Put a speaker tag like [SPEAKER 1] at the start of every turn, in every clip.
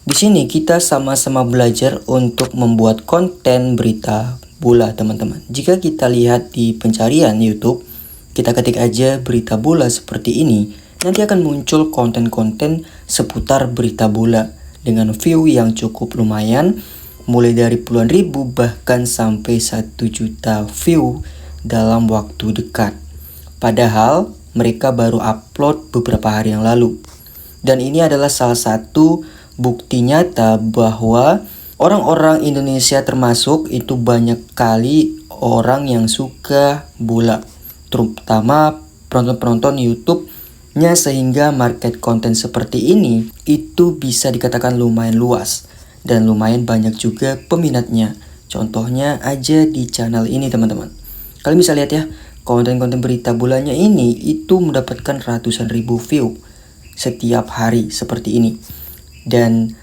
[SPEAKER 1] Di sini kita sama-sama belajar untuk membuat konten berita bola, teman-teman. Jika kita lihat di pencarian YouTube, kita ketik aja berita bola seperti ini, nanti akan muncul konten-konten seputar berita bola dengan view yang cukup lumayan, mulai dari puluhan ribu bahkan sampai 1 juta view dalam waktu dekat. Padahal mereka baru upload beberapa hari yang lalu. Dan ini adalah salah satu bukti nyata bahwa orang-orang Indonesia termasuk itu banyak kali orang yang suka bola, terutama penonton-penonton YouTube-nya, sehingga market konten seperti ini itu bisa dikatakan lumayan luas dan lumayan banyak juga peminatnya. Contohnya aja di channel ini, teman-teman. Kalian bisa lihat ya, konten-konten berita bolanya ini itu mendapatkan ratusan ribu view setiap hari seperti ini. Dan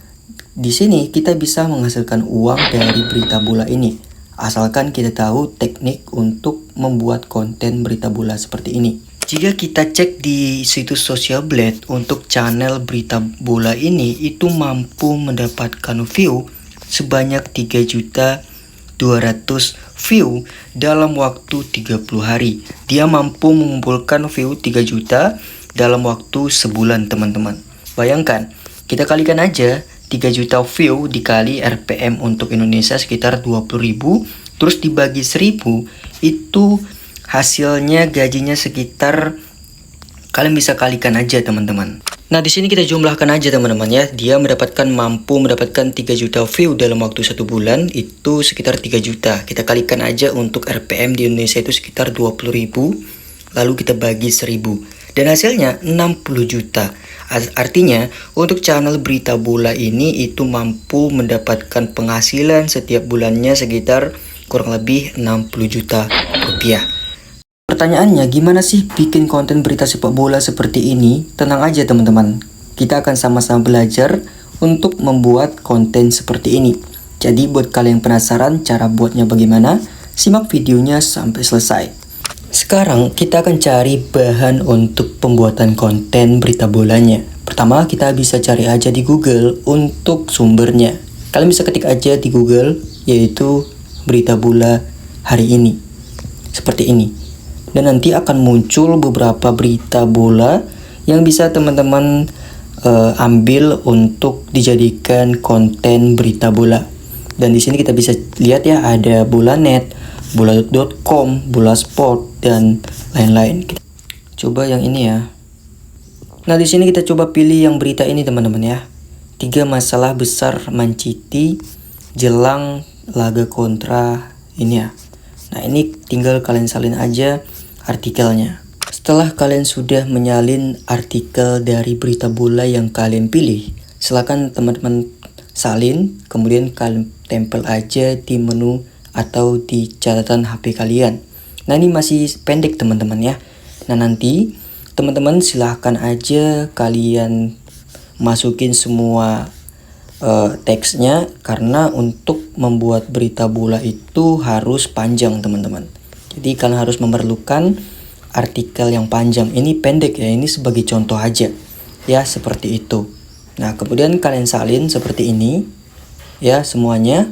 [SPEAKER 1] di sini kita bisa menghasilkan uang dari berita bola ini, asalkan kita tahu teknik untuk membuat konten berita bola seperti ini. Jika kita cek di situs Social Blade untuk channel berita bola ini, itu mampu mendapatkan view sebanyak 3.200.000 view dalam waktu 30 hari. Dia mampu mengumpulkan view 3 juta dalam waktu sebulan, teman-teman. Bayangkan, kita kalikan aja 3 juta view dikali RPM untuk Indonesia sekitar 20.000, terus dibagi 1.000, itu hasilnya gajinya sekitar, kalian bisa kalikan aja, teman-teman. Nah, di sini kita jumlahkan aja, teman-teman ya. Dia mampu mendapatkan 3 juta view dalam waktu 1 bulan, itu sekitar 3 juta. Kita kalikan aja untuk RPM di Indonesia itu sekitar 20.000, lalu kita bagi 1.000. Dan hasilnya 60 juta. Artinya untuk channel berita bola ini itu mampu mendapatkan penghasilan setiap bulannya sekitar kurang lebih 60 juta rupiah. Pertanyaannya, gimana sih bikin konten berita sepak bola seperti ini? Tenang aja, teman-teman. Kita akan sama-sama belajar untuk membuat konten seperti ini. Jadi buat kalian penasaran cara buatnya bagaimana, simak videonya sampai selesai. Sekarang kita akan cari bahan untuk pembuatan konten berita bolanya. Pertama, kita bisa cari aja di Google untuk sumbernya. Kalian bisa ketik aja di Google, yaitu berita bola hari ini. Seperti ini. Dan nanti akan muncul beberapa berita bola yang bisa teman-teman ambil untuk dijadikan konten berita bola. Dan di sini kita bisa lihat ya, ada Bola.net, bola.com, Bola Sport, dan lain-lain. Coba yang ini ya. Nah, di sini kita coba pilih yang berita ini, teman-teman ya. 3 masalah besar Man City jelang laga kontra ini ya. Nah, ini tinggal kalian salin aja artikelnya. Setelah kalian sudah menyalin artikel dari berita bola yang kalian pilih, silakan teman-teman salin, kemudian kalian tempel aja di menu atau di catatan HP kalian. Nah, ini masih pendek, teman-teman ya. Nah, nanti teman-teman silahkan aja kalian masukin semua teksnya, karena untuk membuat berita bola itu harus panjang, teman-teman. Jadi kalian harus memerlukan artikel yang panjang. Ini pendek ya, ini sebagai contoh aja ya, seperti itu. Nah, kemudian kalian salin seperti ini ya semuanya.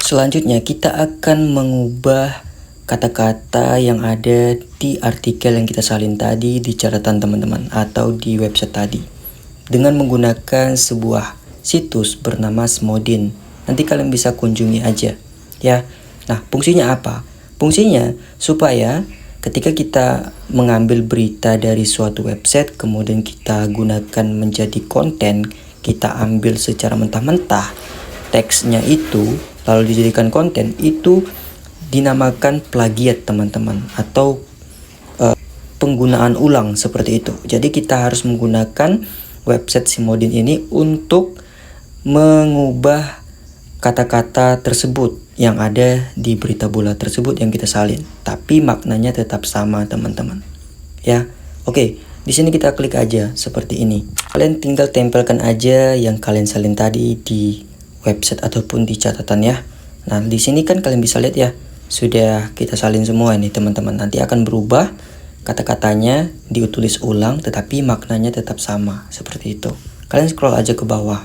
[SPEAKER 1] Selanjutnya kita akan mengubah kata-kata yang ada di artikel yang kita salin tadi di catatan teman-teman atau di website tadi dengan menggunakan sebuah situs bernama Smodin. Nanti kalian bisa kunjungi aja ya. Nah, fungsinya apa? Fungsinya supaya ketika kita mengambil berita dari suatu website kemudian kita gunakan menjadi konten, kita ambil secara mentah-mentah teksnya itu lalu dijadikan konten, itu dinamakan plagiat, teman-teman, atau penggunaan ulang seperti itu. Jadi kita harus menggunakan website Smodin ini untuk mengubah kata-kata tersebut yang ada di berita bola tersebut yang kita salin, tapi maknanya tetap sama, teman-teman. Ya. Oke, di sini kita klik aja seperti ini. Kalian tinggal tempelkan aja yang kalian salin tadi di website ataupun di catatan ya. Nah, di sini kan kalian bisa lihat ya, sudah kita salin semua ini, teman-teman. Nanti akan berubah kata-katanya, ditulis ulang tetapi maknanya tetap sama seperti itu. Kalian scroll aja ke bawah.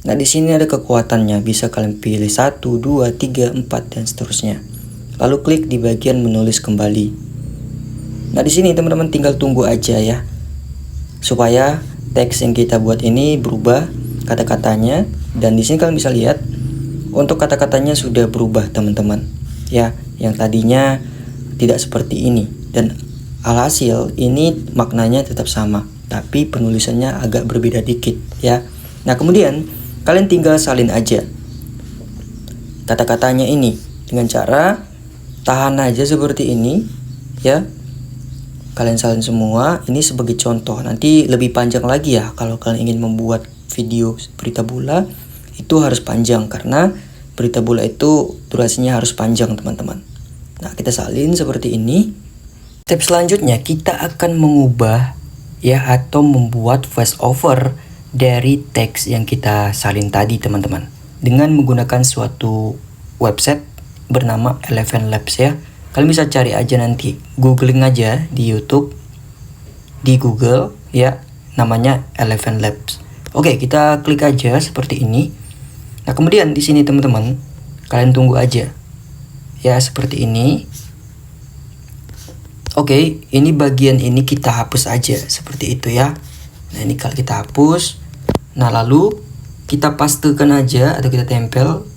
[SPEAKER 1] Nah, di sini ada kekuatannya, bisa kalian pilih 1, 2, 3, 4 dan seterusnya. Lalu klik di bagian menulis kembali. Nah, di sini teman-teman tinggal tunggu aja ya, supaya teks yang kita buat ini berubah kata-katanya. Dan di sini kalian bisa lihat untuk kata-katanya sudah berubah teman-teman. Ya, yang tadinya tidak seperti ini, dan alhasil ini maknanya tetap sama, tapi penulisannya agak berbeda dikit ya. Nah, kemudian kalian tinggal salin aja kata-katanya ini dengan cara tahan aja seperti ini ya. Kalian salin semua, ini sebagai contoh. Nanti lebih panjang lagi ya, kalau kalian ingin membuat video berita bola itu harus panjang, karena berita bola itu durasinya harus panjang teman-teman. Nah, kita salin seperti ini. Step selanjutnya kita akan mengubah ya, atau membuat voice over dari teks yang kita salin tadi teman-teman, dengan menggunakan suatu website bernama Eleven Labs ya. Kalian bisa cari aja, nanti googling aja di YouTube, di Google ya, namanya Eleven Labs. Oke, kita klik aja seperti ini. Nah, kemudian di sini teman-teman, kalian tunggu aja ya, seperti ini. Oke, ini bagian ini kita hapus aja seperti itu ya. Nah, ini kalau kita hapus, nah lalu kita pastekan aja atau kita tempel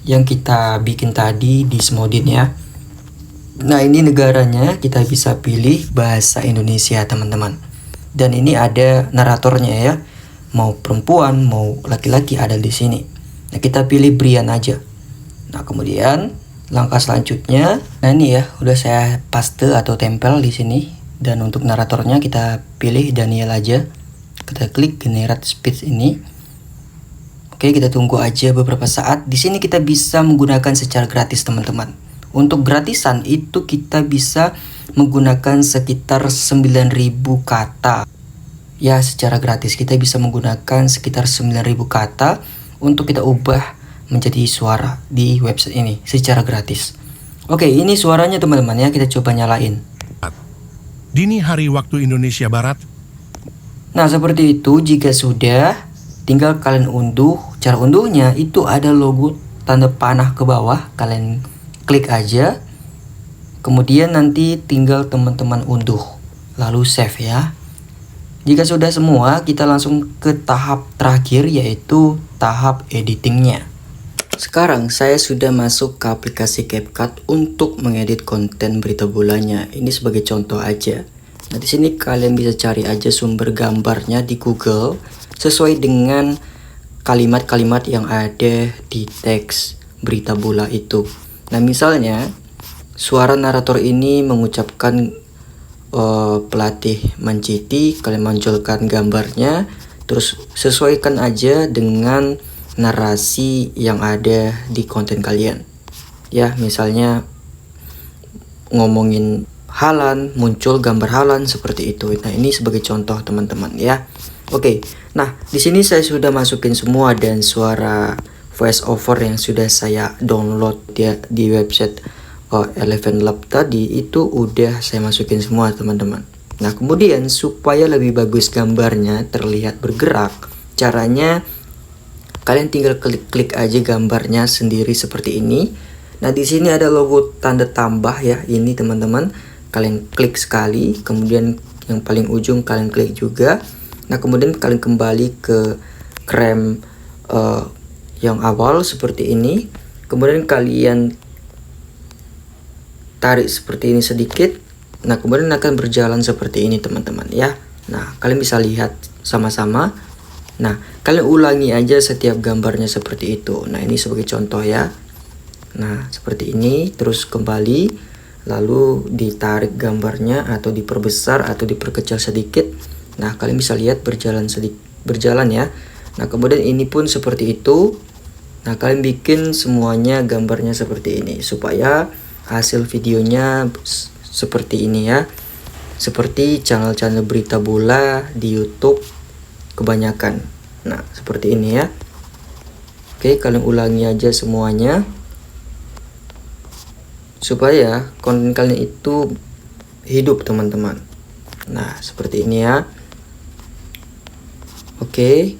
[SPEAKER 1] yang kita bikin tadi di Smodin ya. Nah, ini negaranya kita bisa pilih bahasa Indonesia teman-teman. Dan ini ada naratornya ya, mau perempuan mau laki-laki ada di sini. Nah, kita pilih Brian aja. Nah, kemudian langkah selanjutnya, nah ini ya udah saya paste atau tempel di sini. Dan untuk naratornya kita pilih Daniel aja. Kita klik generate speech ini. Oke, kita tunggu aja beberapa saat. Di sini kita bisa menggunakan secara gratis teman-teman. Untuk gratisan itu kita bisa menggunakan sekitar 9.000 kata. Ya, secara gratis kita bisa menggunakan sekitar 9.000 kata untuk kita ubah menjadi suara di website ini secara gratis. Oke, ini suaranya teman-teman ya, kita coba nyalain.
[SPEAKER 2] Dini hari waktu Indonesia Barat.
[SPEAKER 1] Nah, seperti itu. Jika sudah, tinggal kalian unduh. Cara unduhnya itu ada logo tanda panah ke bawah, kalian klik aja. Kemudian nanti tinggal teman-teman unduh, lalu save ya. Jika sudah semua, kita langsung ke tahap terakhir, yaitu tahap editingnya. Sekarang saya sudah masuk ke aplikasi CapCut untuk mengedit konten berita bolanya. Ini sebagai contoh aja. Nah, di sini kalian bisa cari aja sumber gambarnya di Google sesuai dengan kalimat-kalimat yang ada di teks berita bola itu. Nah, misalnya suara narator ini mengucapkan pelatih Man City, kalian munculkan gambarnya, terus sesuaikan aja dengan narasi yang ada di konten kalian. Ya, misalnya ngomongin Haaland, muncul gambar Haaland seperti itu. Nah, ini sebagai contoh teman-teman ya. Oke. Nah, di sini saya sudah masukin semua, dan suara voice over yang sudah saya download ya di website Eleven Lab tadi itu udah saya masukin semua teman-teman. Nah, kemudian supaya lebih bagus gambarnya terlihat bergerak, caranya kalian tinggal klik aja gambarnya sendiri seperti ini. Nah, di sini ada logo tanda tambah ya, ini teman-teman. Kalian klik sekali, kemudian yang paling ujung kalian klik juga. Nah, kemudian kalian kembali ke frame yang awal seperti ini. Kemudian kalian tarik seperti ini sedikit. Nah, kemudian akan berjalan seperti ini teman-teman ya. Nah, kalian bisa lihat sama-sama. Nah, kalian ulangi aja setiap gambarnya seperti itu. Nah, ini sebagai contoh ya. Nah, seperti ini, terus kembali, lalu ditarik gambarnya atau diperbesar atau diperkecil sedikit. Nah, kalian bisa lihat berjalan ya. Nah, kemudian ini pun seperti itu. Nah, kalian bikin semuanya gambarnya seperti ini supaya hasil videonya seperti ini ya. Seperti channel-channel berita bola di YouTube kebanyakan. Nah, seperti ini ya. Oke, kalian ulangi aja semuanya supaya konten kalian itu hidup teman-teman. Nah, seperti ini ya. Oke,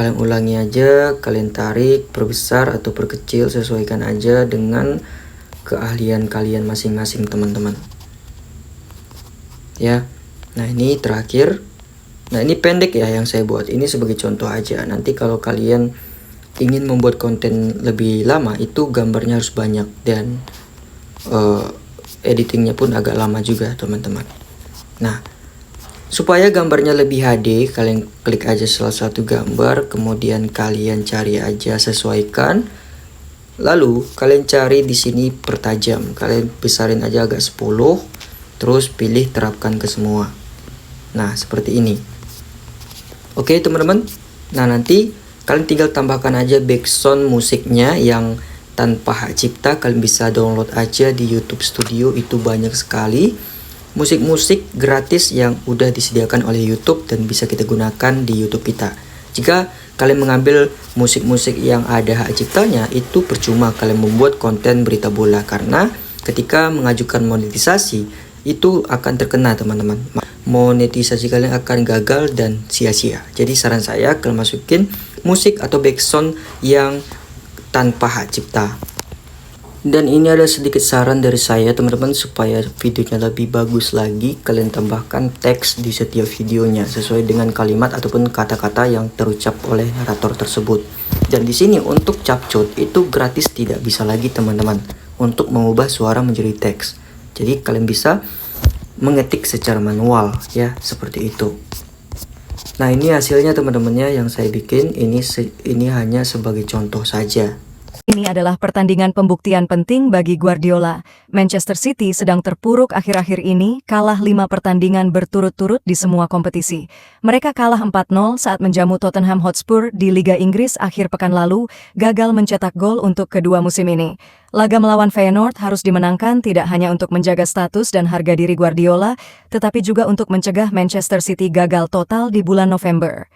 [SPEAKER 1] kalian ulangi aja, kalian tarik, perbesar atau perkecil, sesuaikan aja dengan keahlian kalian masing-masing teman-teman ya. Nah ini terakhir. Nah ini pendek ya yang saya buat, ini sebagai contoh aja. Nanti kalau kalian ingin membuat konten lebih lama, itu gambarnya harus banyak dan editingnya pun agak lama juga teman-teman. Nah supaya gambarnya lebih HD, kalian klik aja salah satu gambar, kemudian kalian cari aja, sesuaikan, lalu kalian cari di sini pertajam, kalian besarin aja agak 10, terus pilih terapkan ke semua. Nah seperti ini. Oke teman-teman, nah nanti kalian tinggal tambahkan aja background musiknya yang tanpa hak cipta. Kalian bisa download aja di YouTube Studio, itu banyak sekali musik-musik gratis yang udah disediakan oleh YouTube dan bisa kita gunakan di YouTube kita. Jika kalian mengambil musik-musik yang ada hak ciptanya, itu percuma kalian membuat konten berita bola, karena ketika mengajukan monetisasi itu akan terkena teman-teman. Monetisasi kalian akan gagal dan sia-sia. Jadi saran saya kalian masukin musik atau background yang tanpa hak cipta. Dan ini ada sedikit saran dari saya teman-teman, supaya videonya lebih bagus lagi, kalian tambahkan teks di setiap videonya sesuai dengan kalimat ataupun kata-kata yang terucap oleh narator tersebut. Dan di sini untuk capcut itu gratis, tidak bisa lagi teman-teman untuk mengubah suara menjadi teks. Jadi kalian bisa mengetik secara manual ya, seperti itu. Nah ini hasilnya teman-temannya yang saya bikin, ini hanya sebagai contoh saja.
[SPEAKER 3] Ini adalah pertandingan pembuktian penting bagi Guardiola. Manchester City sedang terpuruk akhir-akhir ini, kalah 5 pertandingan berturut-turut di semua kompetisi. Mereka kalah 4-0 saat menjamu Tottenham Hotspur di Liga Inggris akhir pekan lalu, gagal mencetak gol untuk kedua musim ini. Laga melawan Feyenoord harus dimenangkan tidak hanya untuk menjaga status dan harga diri Guardiola, tetapi juga untuk mencegah Manchester City gagal total di bulan November.